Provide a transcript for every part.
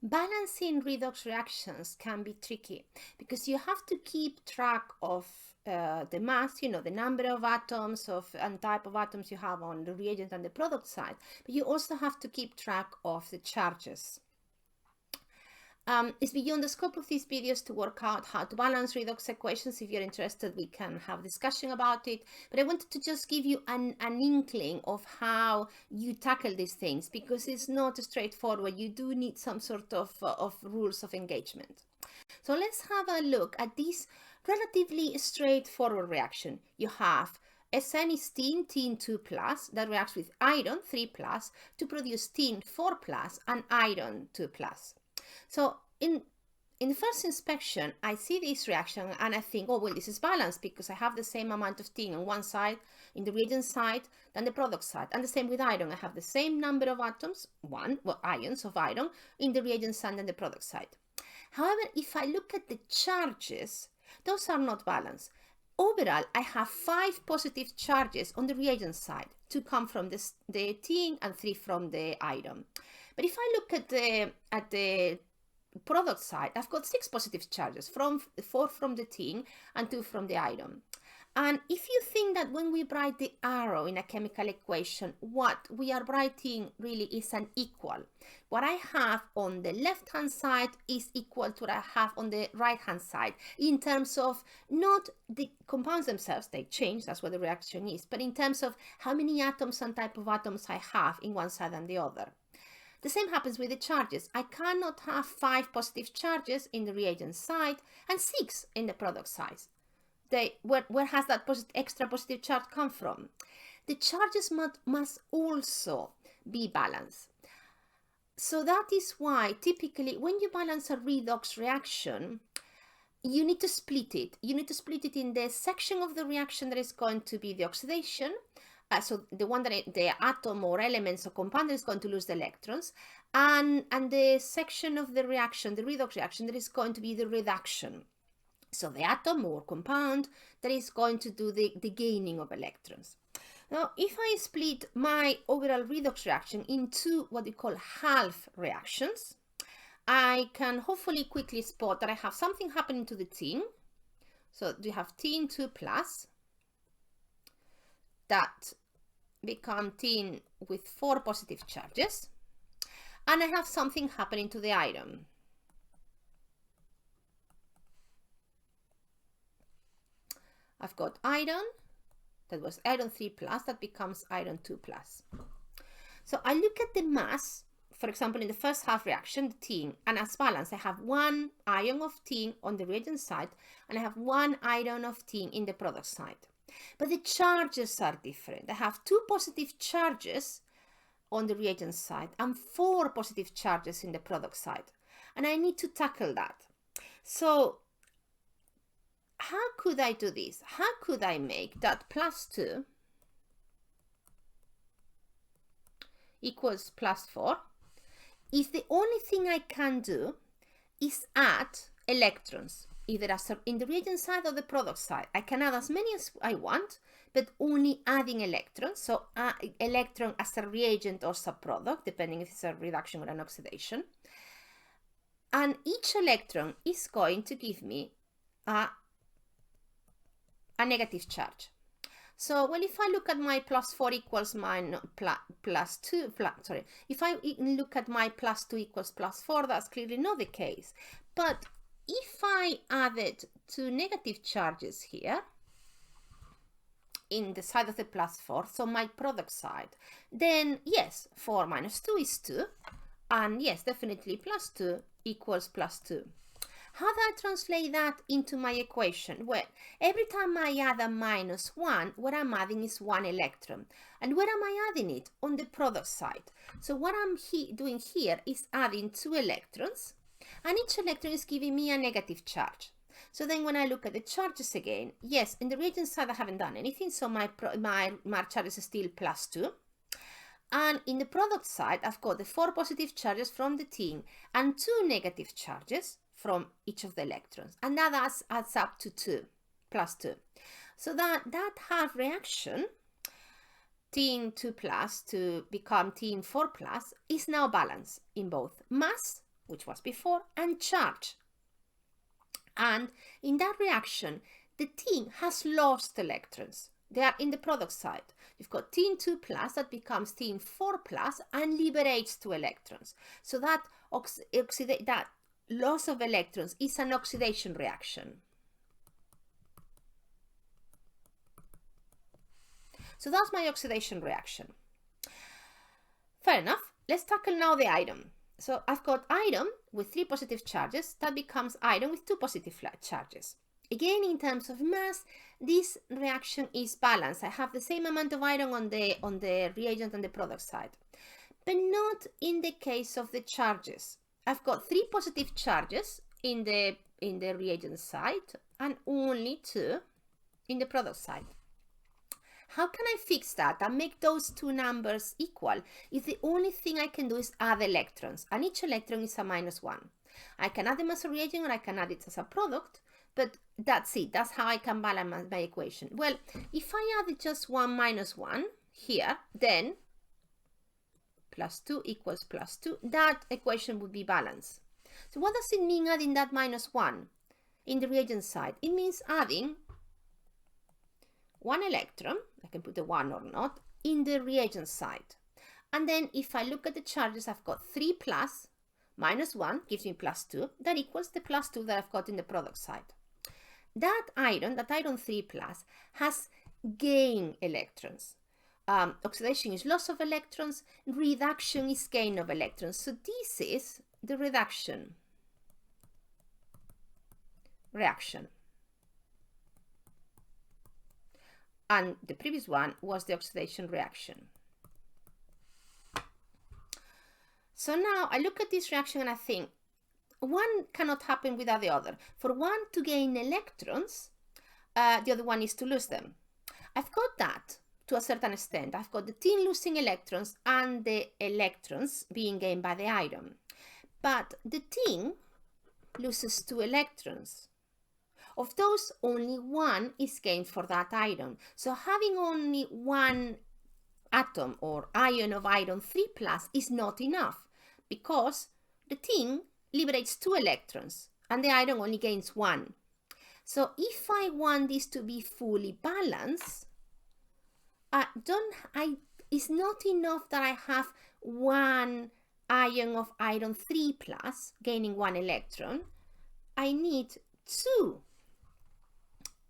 Balancing redox reactions can be tricky because you have to keep track of the mass, the number of atoms and type of atoms you have on the reagent and the product side, but you also have to keep track of the charges. It's beyond the scope of these videos to work out how to balance redox equations. If you're interested, we can have a discussion about it. But I wanted to just give you an inkling of how you tackle these things, because it's not straightforward. You do need some sort of rules of engagement. So let's have a look at this relatively straightforward reaction. You have SN tin 2 plus that reacts with iron 3 plus to produce tin 4 plus and iron 2 plus. So in the first inspection, I see this reaction and I think, oh, well, this is balanced because I have the same amount of tin on one side, in the reagent side, than the product side. And the same with iron. I have the same number of atoms, ions of iron, in the reagent side and the product side. However, if I look at the charges, those are not balanced. Overall, I have 5 positive charges on the reagent side, 2 come from the tin and 3 from the iron. But if I look at the product side, I've got 6 positive charges, 4 from the tin and 2 from the iron. And if you think that when we write the arrow in a chemical equation, what we are writing really is an equal. What I have on the left-hand side is equal to what I have on the right-hand side in terms of not the compounds themselves, they change, that's what the reaction is, but in terms of how many atoms and type of atoms I have in one side and the other. The same happens with the charges. I cannot have 5 positive charges in the reagent side and 6 in the product side. Where has that extra positive charge come from? The charges must also be balanced. So that is why typically when you balance a redox reaction, you need to split it. You need to split it in the section of the reaction that is going to be the oxidation. So the one that the atom or elements or compound is going to lose the electrons, and the section of the reaction, the redox reaction, that is going to be the reduction. So the atom or compound that is going to do the gaining of electrons. Now, if I split my overall redox reaction into what we call half reactions, I can hopefully quickly spot that I have something happening to the tin. So we have tin 2 plus that become tin with 4 positive charges, and I have something happening to the iron. I've got iron, that was iron 3 plus, that becomes iron 2 plus. So I look at the mass, for example, in the first half reaction, the tin, and as balance, I have 1 ion of tin on the reagent side, and I have 1 ion of tin in the product side. But the charges are different. I have 2 positive charges on the reagent side and 4 positive charges in the product side. And I need to tackle that. So how could I do this? How could I make that plus 2 equals plus 4 if the only thing I can do is add electrons, either in the reagent side or the product side? I can add as many as I want, but only adding electrons. So electron as a reagent or subproduct, depending if it's a reduction or an oxidation. And each electron is going to give me a negative charge. So, well, if I look at my plus 4 equals plus 2, if I look at my plus 2 equals plus 4, that's clearly not the case. But if I added 2 negative charges here in the side of the plus 4, so my product side, then yes, 4 minus 2 is 2, and yes, definitely plus 2 equals plus 2. How do I translate that into my equation? Well, every time I add a minus 1, what I'm adding is 1 electron. And where am I adding it? On the product side. So what I'm doing here is adding 2 electrons, and each electron is giving me a negative charge. So then when I look at the charges again, yes, in the reagent side I haven't done anything, so my charge is still plus 2. And in the product side, I've got the 4 positive charges from the tin and 2 negative charges from each of the electrons, and that adds up to 2 plus 2. So that half reaction, tin 2 plus to become tin 4 plus, is now balanced in both mass which was before, and charge. And in that reaction, the tin has lost electrons. They are in the product side. You've got tin 2 plus that becomes tin 4 plus and liberates 2 electrons. So that loss of electrons is an oxidation reaction. So that's my oxidation reaction. Fair enough. Let's tackle now the iron. So I've got iron with 3 positive charges. That becomes iron with 2 positive charges. Again, in terms of mass, this reaction is balanced. I have the same amount of iron on the reagent and the product side, but not in the case of the charges. I've got 3 positive charges in the reagent side and only 2 in the product side. How can I fix that and make those two numbers equal if the only thing I can do is add electrons, and each electron is a -1? I can add them as a reagent or I can add it as a product, but that's it. That's how I can balance my equation. Well, if I add just 1 minus 1 here, then +2 equals +2. That equation would be balanced. So what does it mean adding that -1 in the reagent side? It means adding 1 electron, I can put a 1 or not, in the reagent side. And then if I look at the charges, I've got 3 plus -1 gives me +2. That equals the +2 that I've got in the product side. That iron 3 plus, has gain electrons. Oxidation is loss of electrons, reduction is gain of electrons. So this is the reduction reaction. And the previous one was the oxidation reaction. So now I look at this reaction and I think one cannot happen without the other. For one to gain electrons, the other one is to lose them. I've got that to a certain extent. I've got the tin losing electrons and the electrons being gained by the iron. But the tin loses 2 electrons. Of those, only 1 is gained for that iron. So having only 1 atom or ion of iron 3 plus is not enough, because the tin liberates 2 electrons and the iron only gains 1. So if I want this to be fully balanced, it's not enough that I have 1 ion of iron 3 plus gaining 1 electron. I need 2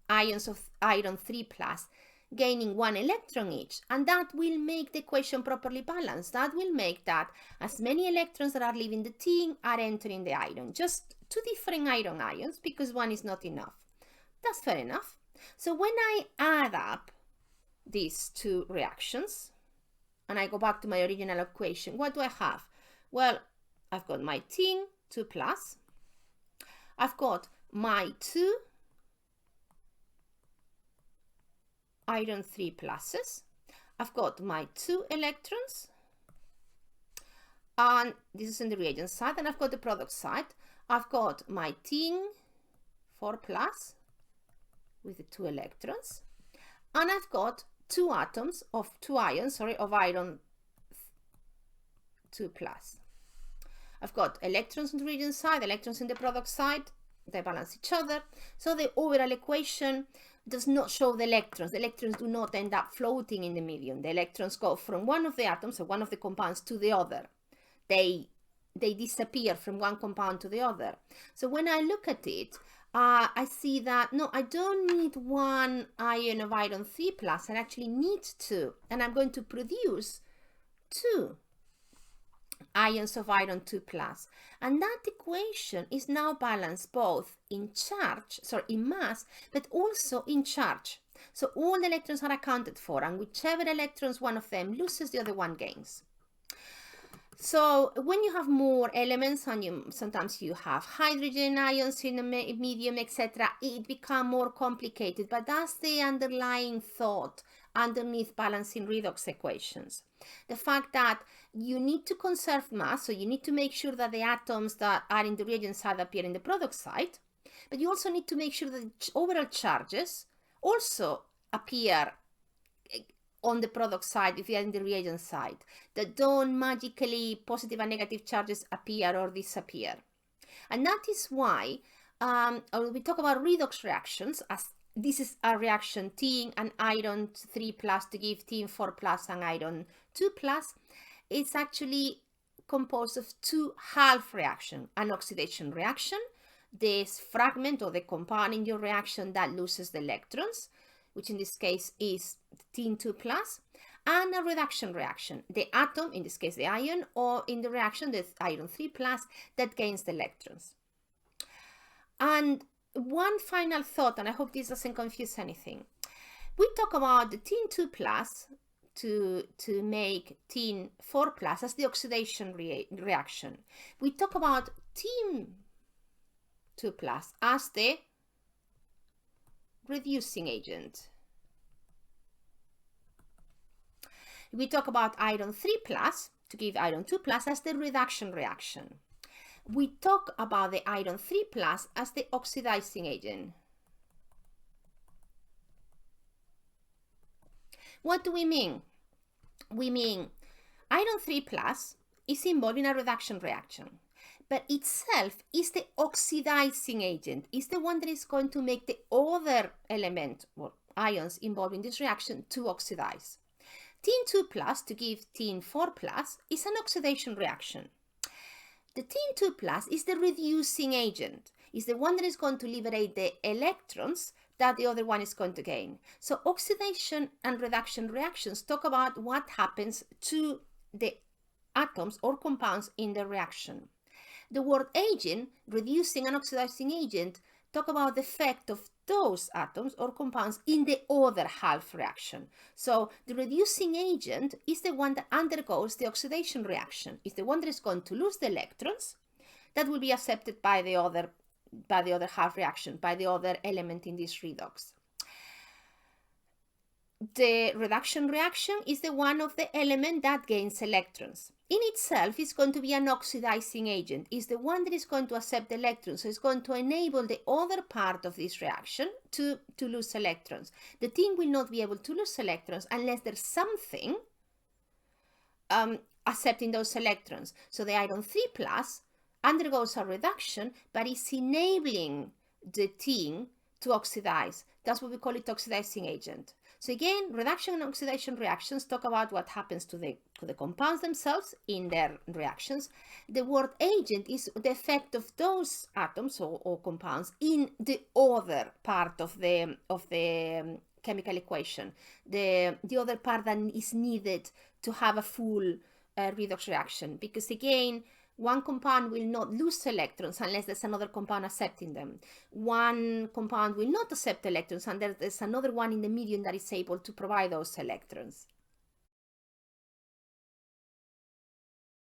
ions of iron 3 plus gaining 1 electron each, and that will make the equation properly balanced. That will make that as many electrons that are leaving the tin are entering the iron, just 2 different iron ions, because 1 is not enough. That's fair enough. So when I add up these 2 reactions and I go back to my original equation, what do I have? Well, I've got my tin 2 plus, I've got my 2 iron 3 pluses, I've got my 2 electrons, and this is in the reagent side, and I've got the product side. I've got my tin 4 plus with the 2 electrons, and I've got 2 atoms of 2 ions, of iron 2 plus. I've got electrons in the reagent side, electrons in the product side. They balance each other. So the overall equation does not show the electrons. The electrons do not end up floating in the medium. The electrons go from one of the atoms, or one of the compounds, to the other. They disappear from one compound to the other. So when I look at it, I see that, no, I don't need 1 ion of iron 3 plus, I actually need 2. And I'm going to produce 2 ions of iron 2 plus. And that equation is now balanced both in mass, but also in charge. So all the electrons are accounted for, and whichever electrons one of them loses, the other one gains. So when you have more elements, and sometimes you have hydrogen ions in the medium, etc., it becomes more complicated, but that's the underlying thought underneath balancing redox equations. The fact that you need to conserve mass, so you need to make sure that the atoms that are in the reagent side appear in the product side, but you also need to make sure that the overall charges also appear on the product side, if you're in the reagent side, that don't magically positive and negative charges appear or disappear. And that is why we talk about redox reactions, as this is a reaction tin and iron 3 plus to give tin 4 plus and iron 2 plus. It's actually composed of two half reaction, an oxidation reaction, this fragment or the compound in your reaction that loses the electrons, which in this case is tin 2 plus, and a reduction reaction, the atom, in this case the ion, or in the reaction the iron 3 plus that gains the electrons. And one final thought, and I hope this doesn't confuse anything. We talk about the tin 2 plus to make tin 4 plus as the oxidation reaction. We talk about tin 2 plus as the reducing agent. We talk about iron 3 plus to give iron 2 plus as the reduction reaction. We talk about the iron 3 plus as the oxidizing agent. What do we mean? We mean iron 3 plus is involved in a reduction reaction, but itself is the oxidizing agent, is the one that is going to make the other element or ions involved in this reaction to oxidize. Tin 2 plus to give tin 4 plus is an oxidation reaction. The tin 2 plus is the reducing agent, is the one that is going to liberate the electrons that the other one is going to gain. So oxidation and reduction reactions talk about what happens to the atoms or compounds in the reaction. The word agent, reducing and oxidizing agent, talk about the effect of those atoms or compounds in the other half reaction. So the reducing agent is the one that undergoes the oxidation reaction, is the one that is going to lose the electrons that will be accepted by the other half reaction, by the other element in this redox. The reduction reaction is the one of the element that gains electrons. In itself, is going to be an oxidizing agent, is the one that is going to accept the electrons, so it's going to enable the other part of this reaction to lose electrons. The tin will not be able to lose electrons unless there's something accepting those electrons. So the iron 3 plus undergoes a reduction, but is enabling the tin to oxidize. That's what we call it, oxidizing agent. So again, reduction and oxidation reactions talk about what happens to the compounds themselves in their reactions. The word agent is the effect of those atoms or compounds in the other part of the chemical equation, the other part that is needed to have a full redox reaction, because again, one compound will not lose electrons unless there's another compound accepting them. One compound will not accept electrons and there's another one in the medium that is able to provide those electrons.